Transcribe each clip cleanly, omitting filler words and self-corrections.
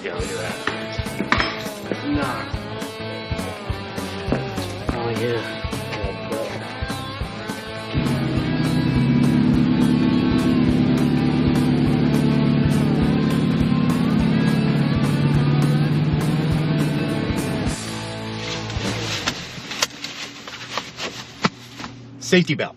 Yeah, look at that. Nah. Oh yeah. Safety belt.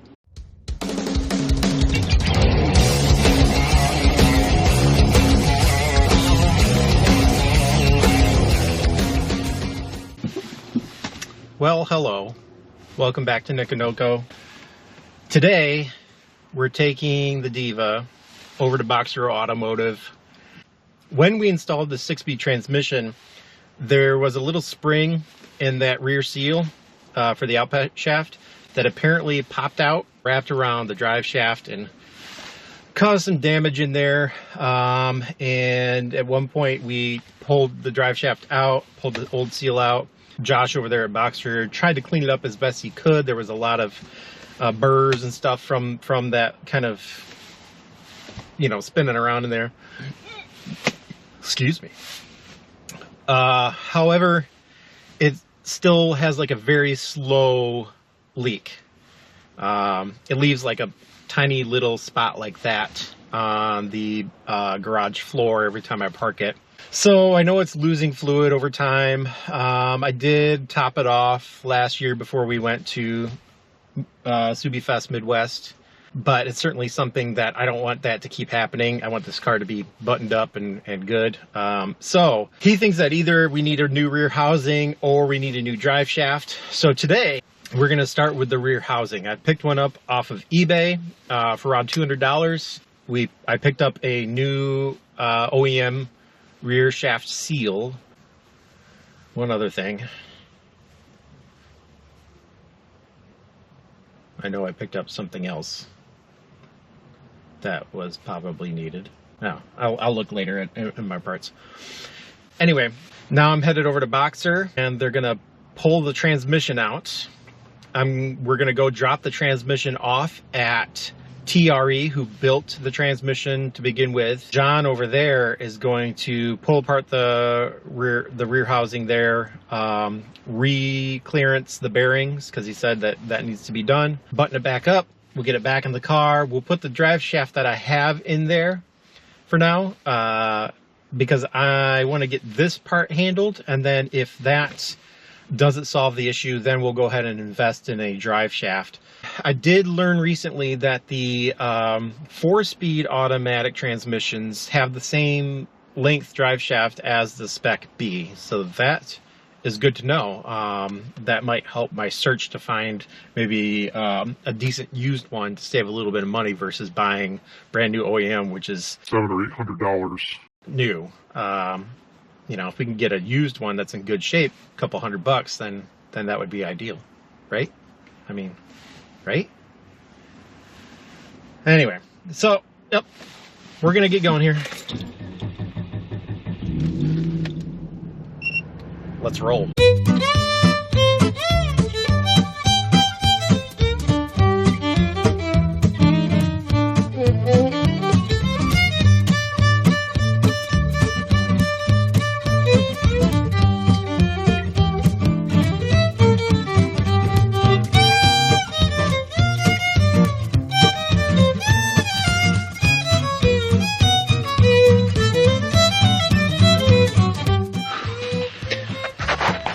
Well, hello. Welcome back to Nikonoko. Today, we're taking the Diva over to Boxer Automotive. When we installed the 6-speed transmission, there was a little spring in that rear seal for the output shaft that apparently popped out, wrapped around the drive shaft and caused some damage in there. And at one point we pulled the drive shaft out, pulled the old seal out. Josh over there at Boxer tried to clean it up as best he could. There was a lot of burrs and stuff from that kind of, you know, spinning around in there. Excuse me. However, it still has like a very slow leak. It leaves like a tiny little spot like that on the garage floor every time I park it. So I know it's losing fluid over time. I did top it off last year before we went to Subi Fest Midwest, but it's certainly something that I don't want that to keep happening. I want this car to be buttoned up and good. So he thinks that either we need a new rear housing or we need a new drive shaft. So today we're going to start with the rear housing. I picked one up off of eBay for around $200. I picked up a new OEM rear shaft seal. One other thing. I know I picked up something else that was probably needed. No, I'll look later in my parts. Anyway, now I'm headed over to Boxer and they're gonna pull the transmission out. We're gonna go drop the transmission off at TRE, who built the transmission to begin with. John over there is going to pull apart the rear housing there, re-clearance the bearings because he said that needs to be done. Button it back up. We'll get it back in the car. We'll put the drive shaft that I have in there for now because I want to get this part handled, and then if that doesn't solve the issue, then we'll go ahead and invest in a drive shaft. I did learn recently that the 4-speed automatic transmissions have the same length drive shaft as the SpecB, so that is good to know. That might help my search to find maybe a decent used one to save a little bit of money versus buying brand new OEM, which is $700 or $800 new. You know, if we can get a used one that's in good shape, a couple $100, then that would be ideal, right? I mean, right? Anyway, so, yep, we're gonna get going here. Let's roll.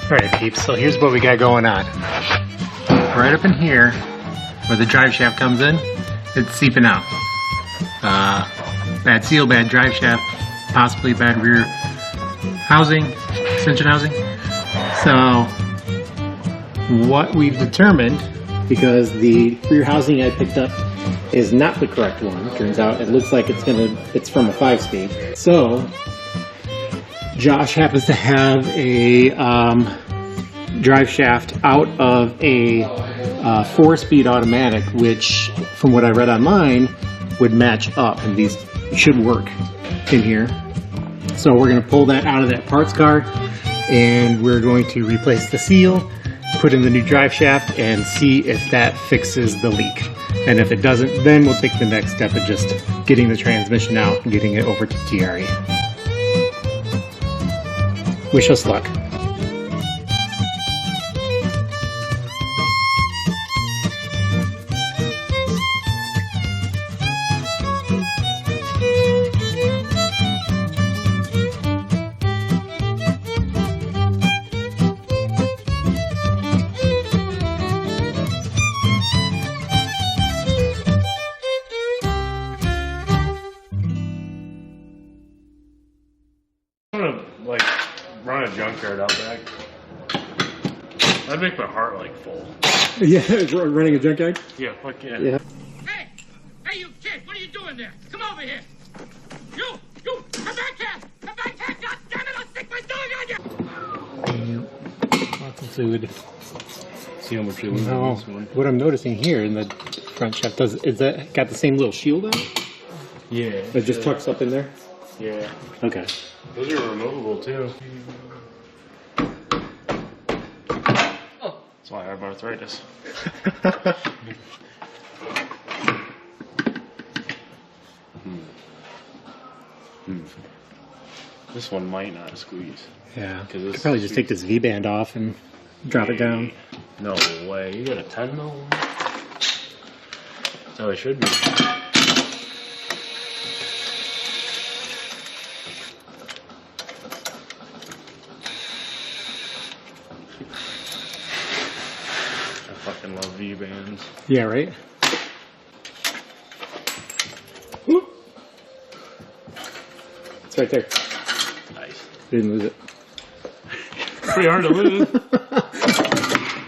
Alright peeps, so here's what we got going on. Right up in here, where the drive shaft comes in, it's seeping out. Bad seal, bad drive shaft, possibly bad rear housing, extension housing. So, what we've determined, because the rear housing I picked up is not the correct one, turns out it looks like it's from a 5-speed. So, Josh happens to have a drive shaft out of a 4-speed automatic, which from what I read online would match up, and these should work in here. So we're going to pull that out of that parts car and we're going to replace the seal, put in the new drive shaft, and see if that fixes the leak. And if it doesn't, then we'll take the next step of just getting the transmission out and getting it over to TRE. Wish us luck. Like run a junkyard out back. That'd make my heart like full. Yeah, running a junkyard? Yeah, fuck yeah. Yeah. Hey! Hey, you kid! What are you doing there? Come over here! You! Come back here! Come back here! God damn it! I'll stick my dog on you! Lots of food. See how much you lose No, on this one. what I'm noticing here in the front shaft is that got the same little shield on it? Yeah. It just tucks up in there? Yeah. Okay. Those are removable too. That's why I have arthritis. This one might not squeeze. Yeah. Cause Could probably just take this V-band off and drop it down. No way. You got a 10 mil one? That's how it should be. I fucking love V-bands. Yeah, right? It's right there. Nice. Didn't lose it. Pretty hard to lose.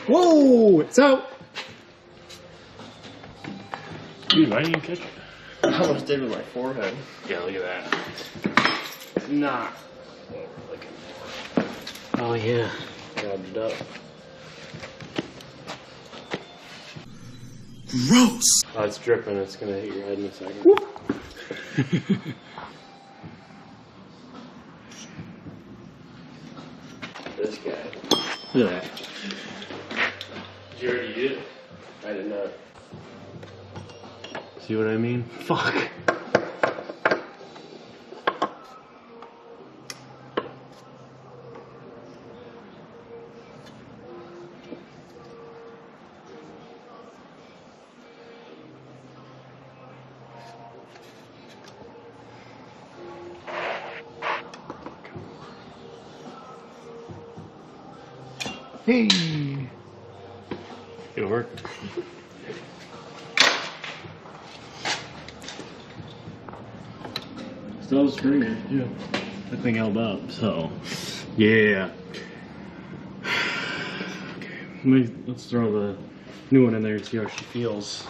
Whoa! It's out! Dude, I didn't even catch it. I almost did with my forehead. Yeah, look at that. Not what we're looking for. Oh, yeah. Grabbed it up. Gross! Oh, it's dripping. It's gonna hit your head in a second. This guy. Look at that. Did you already eat it? I did not. See what I mean? Fuck. Hey! It worked. Still screaming. Yeah. That thing held up, so. Yeah. Okay. Let's throw the new one in there and see how she feels.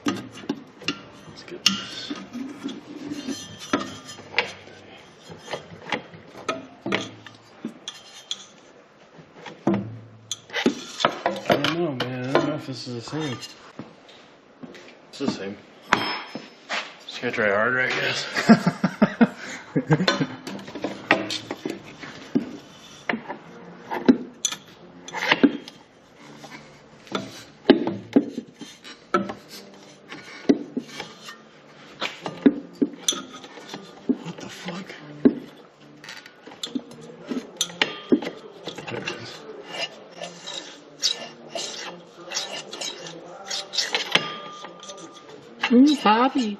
Let's get this. I don't know, man. I don't know if this is the same. It's the same. Just gotta try harder, I guess. What the fuck? There it is. Poppy!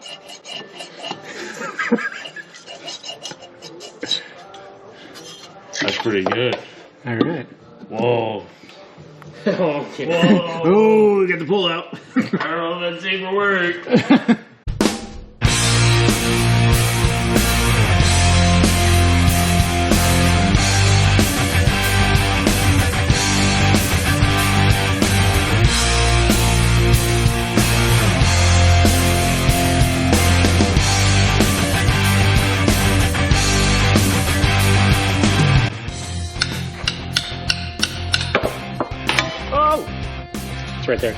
That's pretty good. Alright. Whoa. Okay. Whoa. Oh, we got the pull out. I don't know if that's even work. It's right there.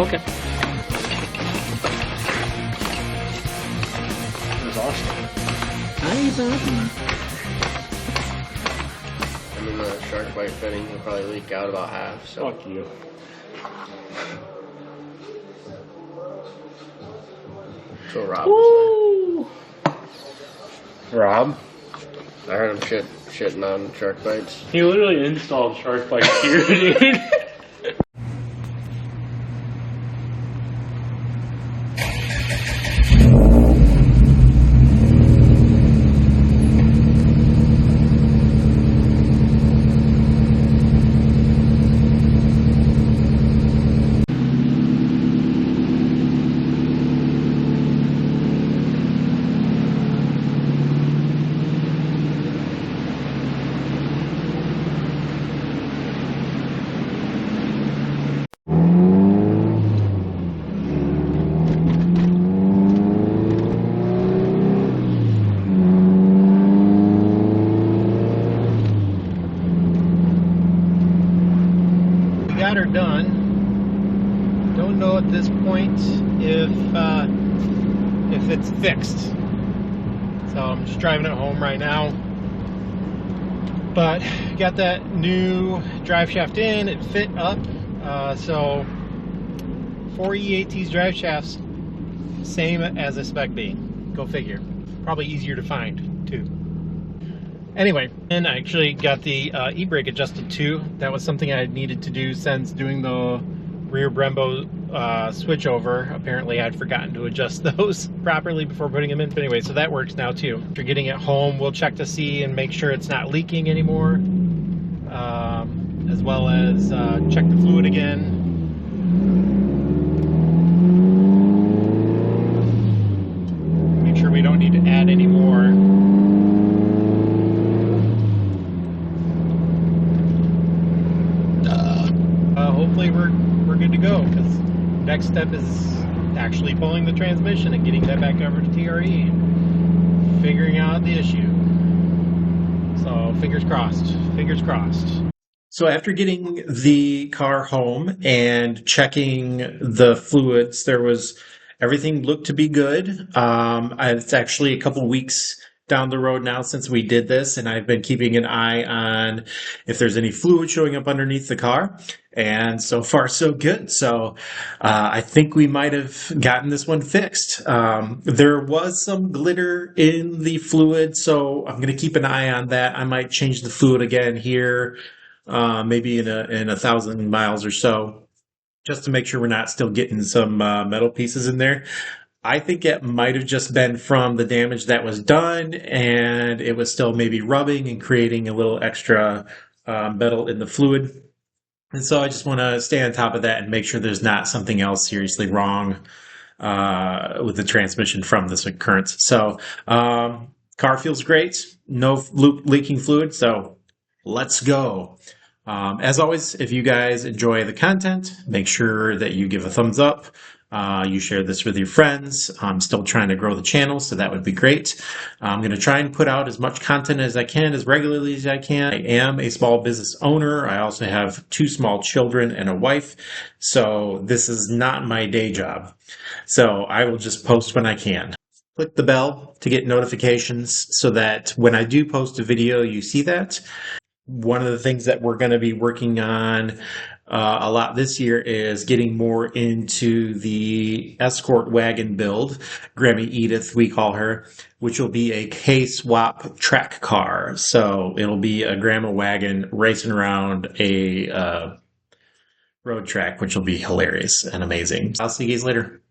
Okay. It was awesome. Nice. Awesome. I mean, the shark bite fitting will probably leak out about half, so. Fuck you. That's what Rob was saying. Rob? I heard him shitting on shark bites. He literally installed shark bites here, dude. Got her done. Don't know at this point if it's fixed. So I'm just driving it home right now. But got that new drive shaft in. It fit up. So 4E-AT's drive shafts, same as a SpecB. Go figure. Probably easier to find too. Anyway, and I actually got the e-brake adjusted too. That was something I had needed to do since doing the rear Brembo switchover. Apparently I'd forgotten to adjust those properly before putting them in. But anyway, so that works now too. After getting it home, we'll check to see and make sure it's not leaking anymore. As well as check the fluid again. Make sure we don't need to add any more. Hopefully we're good to go, because next step is actually pulling the transmission and getting that back over to TRE and figuring out the issue. So fingers crossed, fingers crossed. So after getting the car home and checking the fluids, everything looked to be good. It's actually a couple weeks down the road now since we did this, and I've been keeping an eye on if there's any fluid showing up underneath the car, and so far so good. So I think we might have gotten this one fixed. There was some glitter in the fluid, so I'm going to keep an eye on that. I might change the fluid again here, maybe in 1,000 miles or so, just to make sure we're not still getting some metal pieces in there. I think it might have just been from the damage that was done, and it was still maybe rubbing and creating a little extra metal in the fluid. And so I just want to stay on top of that and make sure there's not something else seriously wrong with the transmission from this occurrence. So car feels great, no leaking fluid, so let's go. As always, if you guys enjoy the content, make sure that you give a thumbs up. You share this with your friends. I'm still trying to grow the channel, so that would be great. I'm going to try and put out as much content as I can, as regularly as I can. I am a small business owner. I also have 2 small children and a wife, so this is not my day job. So I will just post when I can. Click the bell to get notifications so that when I do post a video, you see that. One of the things that we're going to be working on a lot this year is getting more into the escort wagon build. Grammy Edith, we call her, which will be a K-swap track car. So it'll be a grandma wagon racing around a road track, which will be hilarious and amazing. I'll see you guys later.